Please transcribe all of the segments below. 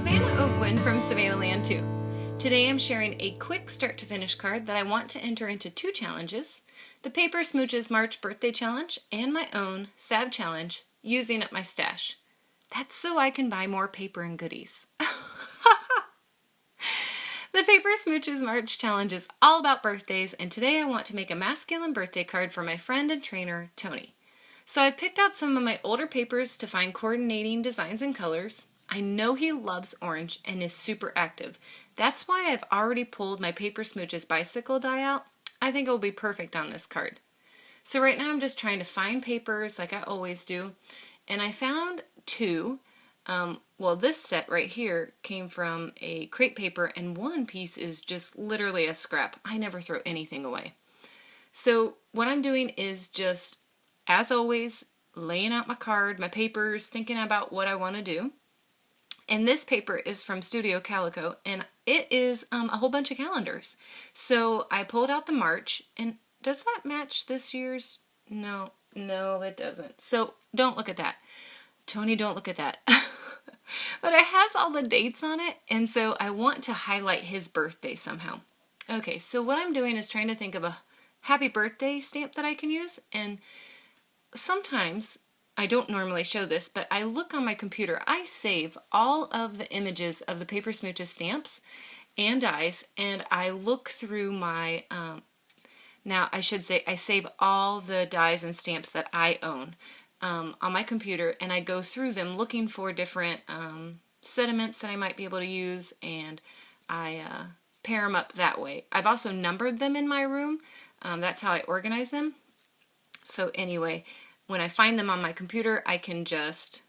Savannah Oakwin from Savannahland 2. Today I'm sharing a quick start to finish card that I want to enter into two challenges, the Paper Smooches March birthday challenge and my own Sav challenge, using up my stash. That's so I can buy more paper and goodies. The Paper Smooches March challenge is all about birthdays, and today I want to make a masculine birthday card for my friend and trainer, Tony. So I've picked out some of my older papers to find coordinating designs and colors. I know he loves orange and is super active. That's why I've already pulled my Paper Smooches bicycle die out. I think it will be perfect on this card. So right now I'm just trying to find papers like I always do, and I found two. Well, this set right here came from a crepe paper, and one piece is just literally a scrap. I never throw anything away. So what I'm doing is just, as always, laying out my card, my papers, thinking about what I want to do. And this paper is from Studio Calico, and it is a whole bunch of calendars. So I pulled out the March, and does that match this year's? No, it doesn't. So don't look at that. Tony, don't look at that. But it has all the dates on it, and so I want to highlight his birthday somehow. Okay, so what I'm doing is trying to think of a happy birthday stamp that I can use, and sometimes, I don't normally show this, but I look on my computer. I save all of the images of the Paper Smooches stamps and dies, and I look through my, now I should say I save all the dies and stamps that I own on my computer, and I go through them looking for different sediments that I might be able to use, and I pair them up that way. I've also numbered them in my room. That's how I organize them. So anyway, when I find them on my computer, I can just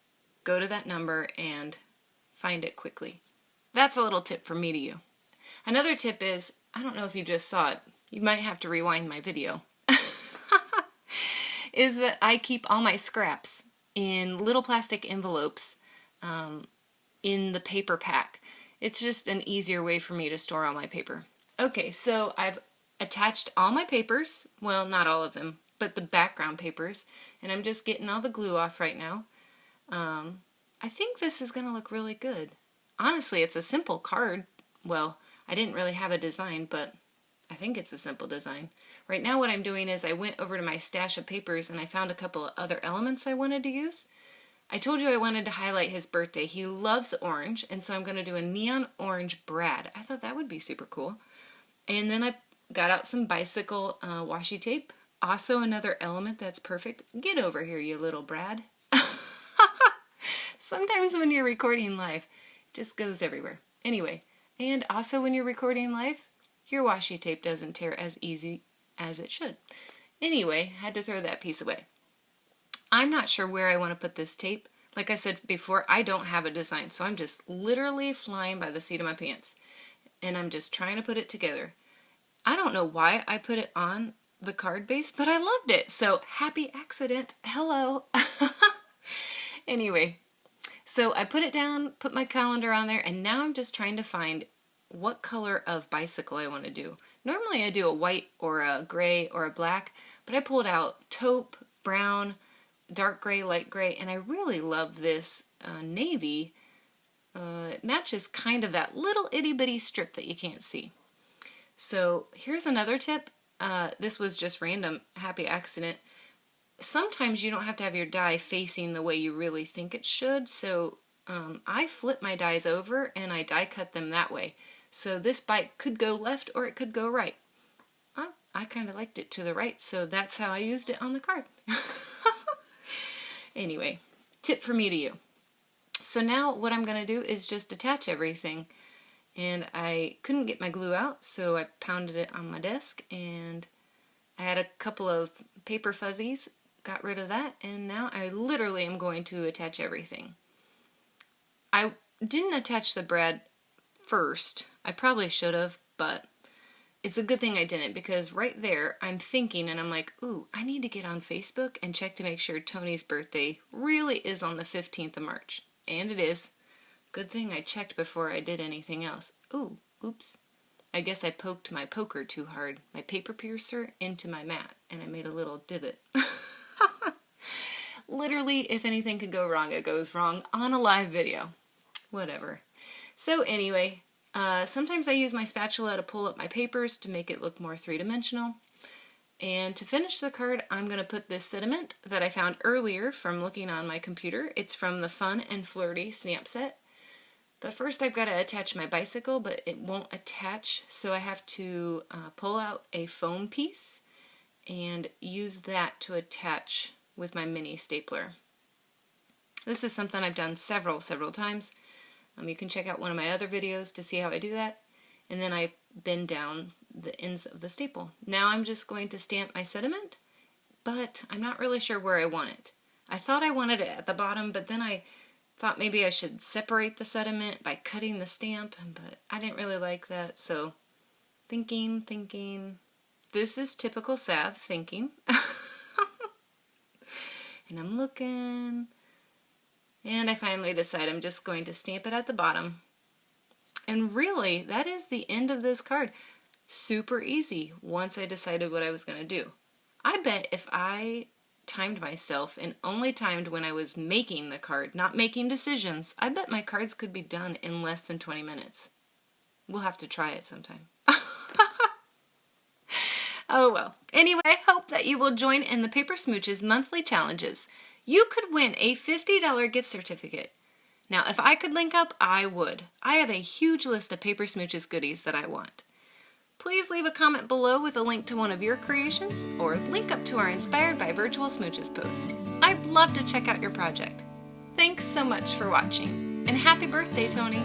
go to that number and find it quickly. That's a little tip from me to you. Another tip is, I don't know if you just saw it, you might have to rewind my video, is that I keep all my scraps in little plastic envelopes in the paper pack. It's just an easier way for me to store all my paper. Okay, so I've attached all my papers, well, not all of them, but the background papers, and I'm just getting all the glue off right now. I think this is going to look really good. Honestly, it's a simple card. Well, I didn't really have a design, but I think it's a simple design. Right now what I'm doing is I went over to my stash of papers and I found a couple of other elements I wanted to use. I told you I wanted to highlight his birthday. He loves orange, and so I'm going to do a neon orange brad. I thought that would be super cool. And then I got out some bicycle washi tape. Also another element that's perfect. Get over here, you little Brad. Sometimes when you're recording live, it just goes everywhere. Anyway, and also when you're recording live, your washi tape doesn't tear as easy as it should. Anyway, had to throw that piece away. I'm not sure where I want to put this tape. Like I said before, I don't have a design, so I'm just literally flying by the seat of my pants. And I'm just trying to put it together. I don't know why I put it on the card base, but I loved it. So happy accident. Hello. Anyway, so I put it down, put my calendar on there, and now I'm just trying to find what color of bicycle I want to do. Normally I do a white or a gray or a black, but I pulled out taupe, brown, dark gray, light gray, and I really love this navy. It matches kind of that little itty bitty strip that you can't see. So here's another tip. This was just random, happy accident. Sometimes you don't have to have your die facing the way you really think it should, so I flip my dies over and I die cut them that way. So this bike could go left or it could go right. I kind of liked it to the right, so that's how I used it on the card. Anyway, tip from me to you. So now what I'm going to do is just attach everything. And I couldn't get my glue out, so I pounded it on my desk, and I had a couple of paper fuzzies, got rid of that, and now I literally am going to attach everything. I didn't attach the brad first. I probably should have, but it's a good thing I didn't, because right there I'm thinking, and I'm like, ooh, I need to get on Facebook and check to make sure Tony's birthday really is on the 15th of March. And it is. Good thing I checked before I did anything else. Ooh, oops. I guess I poked my poker too hard, my paper piercer, into my mat, and I made a little divot. Literally, if anything could go wrong, it goes wrong on a live video. Whatever. So anyway, sometimes I use my spatula to pull up my papers to make it look more three-dimensional. And to finish the card, I'm going to put this sentiment that I found earlier from looking on my computer. It's from the Fun and Flirty stamp set. But first I've got to attach my bicycle, but it won't attach, so I have to pull out a foam piece and use that to attach with my mini stapler. This is something I've done several times. You can check out one of my other videos to see how I do that. And then I bend down the ends of the staple. Now I'm just going to stamp my sentiment, but I'm not really sure where I want it. I thought I wanted it at the bottom, but then I thought maybe I should separate the sentiment by cutting the stamp, but I didn't really like that, so thinking. This is typical Sav thinking. And I'm looking, and I finally decide I'm just going to stamp it at the bottom. And really, that is the end of this card. Super easy once I decided what I was going to do. I bet if I timed myself and only timed when I was making the card, not making decisions, I bet my cards could be done in less than 20 minutes. We'll have to try it sometime. Oh well. Anyway, I hope that you will join in the Paper Smooches monthly challenges. You could win a $50 gift certificate. Now, if I could link up, I would. I have a huge list of Paper Smooches goodies that I want. Please leave a comment below with a link to one of your creations, or link up to our Inspired by Virtual Smooches post. I'd love to check out your project. Thanks so much for watching, and happy birthday, Tony!